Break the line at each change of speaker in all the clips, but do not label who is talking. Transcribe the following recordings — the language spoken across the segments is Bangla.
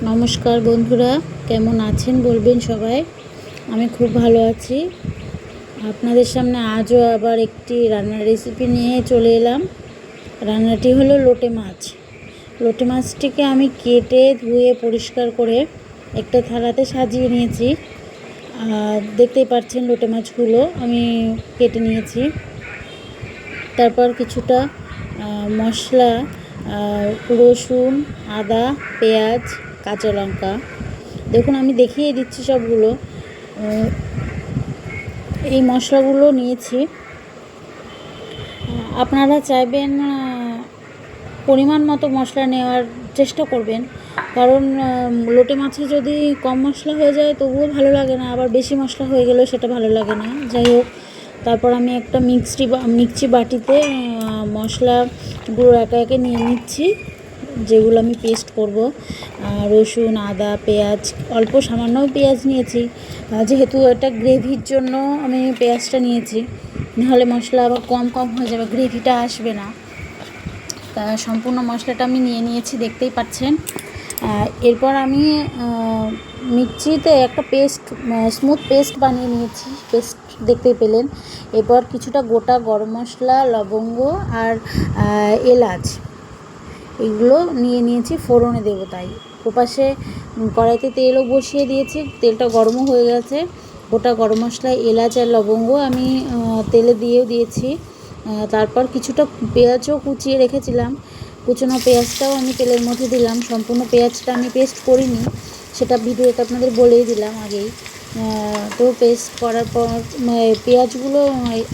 নমস্কার বন্ধুরা, কেমন আছেন বলবেন সবাই। আমি খুব ভালো আছি। আপনাদের সামনে আজও আবার একটি রান্নার রেসিপি নিয়ে চলে এলাম। রান্নাটি হলো লোটে মাছ। লোটে মাছটিকে আমি কেটে ধুয়ে পরিষ্কার করে একটা থালাতে সাজিয়ে নিয়েছি। দেখতেই পাচ্ছেন লোটে মাছগুলো আমি কেটে নিয়েছি। তারপর কিছুটা মশলা, রসুন, আদা, পেঁয়াজ, কাঁচা লঙ্কা, দেখুন আমি দেখিয়ে দিচ্ছি সবগুলো। এই মশলাগুলো নিয়েছি। আপনারা চাইবেন পরিমাণ মতো মশলা নেওয়ার চেষ্টা করবেন, কারণ লোটে মাছে যদি কম মশলা হয়ে যায় তবুও ভালো লাগে না, আবার বেশি মশলা হয়ে গেলেও সেটা ভালো লাগে না। যাই হোক, তারপর আমি একটা মিক্সি বাটিতে মশলাগুলো একে একে নিয়ে নিচ্ছি, যেগুলো আমি পেস্ট করব। রসুন, আদা, পেঁয়াজ, অল্প সামান্য পেঁয়াজ নিয়েছি, যেহেতু এটা গ্রেভির জন্য আমি পেঁয়াজটা নিয়েছি, নাহলে মশলা আবার কম কম হয়ে যাবে, গ্রেভিটা আসবে না। তা সম্পূর্ণ মশলাটা আমি নিয়ে নিয়েছি, দেখতেই পাচ্ছেন। এরপর আমি মিক্সিতে একটা স্মুথ পেস্ট বানিয়ে নিয়েছি, পেস্ট দেখতেই পেলেন। এরপর কিছুটা গোটা গরম মশলা, লবঙ্গ আর এলাচ এগুলো নিয়ে নিয়েছি, ফোড়নে দেবো তাই। ওপাশে কড়াইতে তেলও বসিয়ে দিয়েছি, তেলটা গরমও হয়ে গেছে। গোটা গরম মশলা, এলাচ আর লবঙ্গ আমি তেলে দিয়েও দিয়েছি। তারপর কিছুটা পেঁয়াজও কুচিয়ে রেখেছিলাম, কুচনো পেঁয়াজটাও আমি তেলের মধ্যে দিলাম। সম্পূর্ণ পেঁয়াজটা আমি পেস্ট করিনি, সেটা ভিডিওতে আপনাদের বলেই দিলাম আগেই। তো পেস্ট করার পর পেঁয়াজগুলো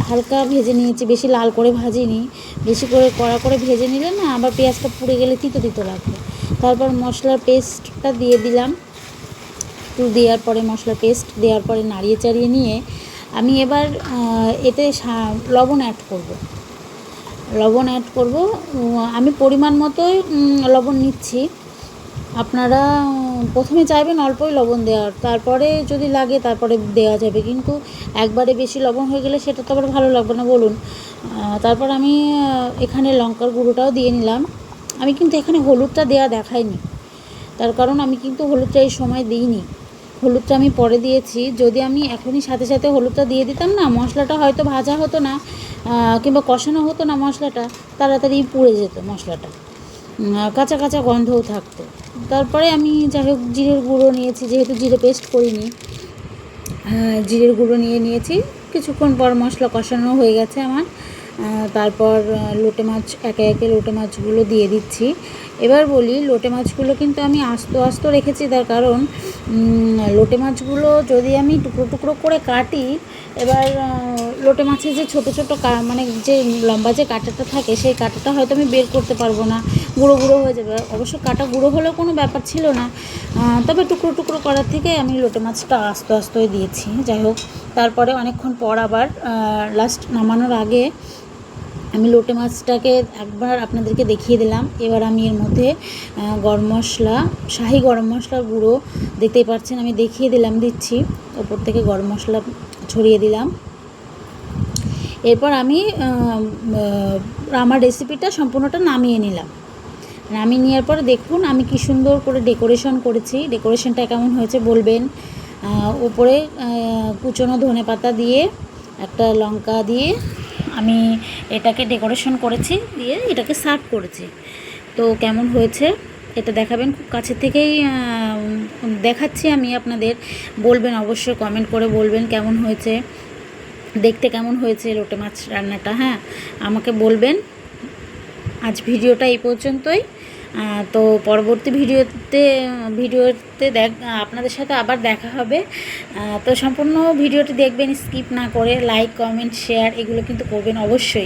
হালকা ভেজে নিয়েছি, বেশি লাল করে ভাজিনি। বেশি করে কড়া করে ভেজে নিলে না আবার পেঁয়াজটা পুড়ে গেলে তিতো তিতো লাগবে। তারপর মশলার পেস্টটা দিয়ে দিলাম। দেওয়ার পরে মশলার পেস্ট দেওয়ার পরে নাড়িয়ে চাড়িয়ে নিয়ে আমি এবার এতে লবণ অ্যাড করব। আমি পরিমাণ মতোই লবণ নিচ্ছি। আপনারা প্রথমে চাইবেন অল্পই লবণ দেওয়ার, তারপরে যদি লাগে তারপরে দেওয়া যাবে, কিন্তু একবারে বেশি লবণ হয়ে গেলে সেটা তো আবার ভালো লাগবে না বলুন। তারপর আমি এখানে লঙ্কার গুঁড়োটাও দিয়ে নিলাম। আমি কিন্তু এখানে হলুদটা দেখাইনি, তার কারণ আমি কিন্তু হলুদটা এই সময় দিইনি, হলুদটা আমি পরে দিয়েছি। যদি আমি এখনই সাথে সাথে হলুদটা দিয়ে দিতাম না, মশলাটা হয়তো ভাজা হতো না, কিংবা কষানো হতো না, মশলাটা তাড়াতাড়ি পুড়ে যেত, মশলাটা কাঁচা কাঁচা গন্ধও থাকতো। তারপরে আমি যাই হোক জিরের গুঁড়ো নিয়েছি, যেহেতু জিরে পেস্ট করিনি, জিরের গুঁড়ো নিয়েছি। কিছুক্ষণ পর মশলা কষানো হয়ে গেছে আমার। তারপর লোটে মাছ একে একে লোটে মাছগুলো দিয়ে দিচ্ছি। এবার বলি, লোটে মাছগুলো কিন্তু আমি আস্ত রেখেছি, তার কারণ লোটে মাছগুলো যদি আমি টুকরো টুকরো করে কাটি, এবার লোটে মাছের যে ছোটো ছোটো মানে যে লম্বা যে কাঁটাটা থাকে, সেই কাঁটাটা হয়তো আমি বের করতে পারবো না, গুঁড়ো গুঁড়ো হয়ে যাবে। অবশ্য কাঁটা গুঁড়ো হলেও কোনো ব্যাপার ছিল না, তবে টুকরো টুকরো করার থেকে আমি লোটে মাছটা আস্তে দিয়েছি। যাই হোক, তারপরে অনেকক্ষণ পর আবার লাস্ট নামানোর আগে আমি লোটে মাছটাকে একবার আপনাদেরকে দেখিয়ে দিলাম। এবার আমি এর মধ্যে গরম মশলা, শাহি গরম মশলার গুঁড়ো দেখতেই পাচ্ছেন, আমি দেখিয়ে দিচ্ছি, ওপর থেকে গরম মশলা ছড়িয়ে দিলাম। এরপর আমি আমার রেসিপিটা সম্পূর্ণটা নামিয়ে নিলাম। নামিয়ে নেওয়ার পরে দেখুন আমি কি সুন্দর করে ডেকোরেশন করেছি, ডেকোরেশনটা কেমন হয়েছে বলবেন। উপরে কুচনো ধনেপাতা দিয়ে, একটা লঙ্কা দিয়ে আমি এটাকে ডেকোরেশন করেছি, দিয়ে এটাকে সার্ভ করেছি। তো কেমন হয়েছে এটা দেখাবেন, খুব কাছে থেকেই দেখাচ্ছি আমি আপনাদের, বলবেন অবশ্যই, কমেন্ট করে বলবেন কেমন হয়েছে, দেখতে কেমন হয়েছে লোটে মাছ রান্নাটা। হ্যাঁ, আমাকে বলবেন। আজ ভিডিওটা এই পর্যন্তই। তো পরবর্তী ভিডিওতে আপনাদের সাথে আবার দেখা হবে। তো সম্পূর্ণ ভিডিওটি দেখবেন, স্কিপ না করে। লাইক, কমেন্ট, শেয়ার এগুলো কিন্তু করবেন অবশ্যই।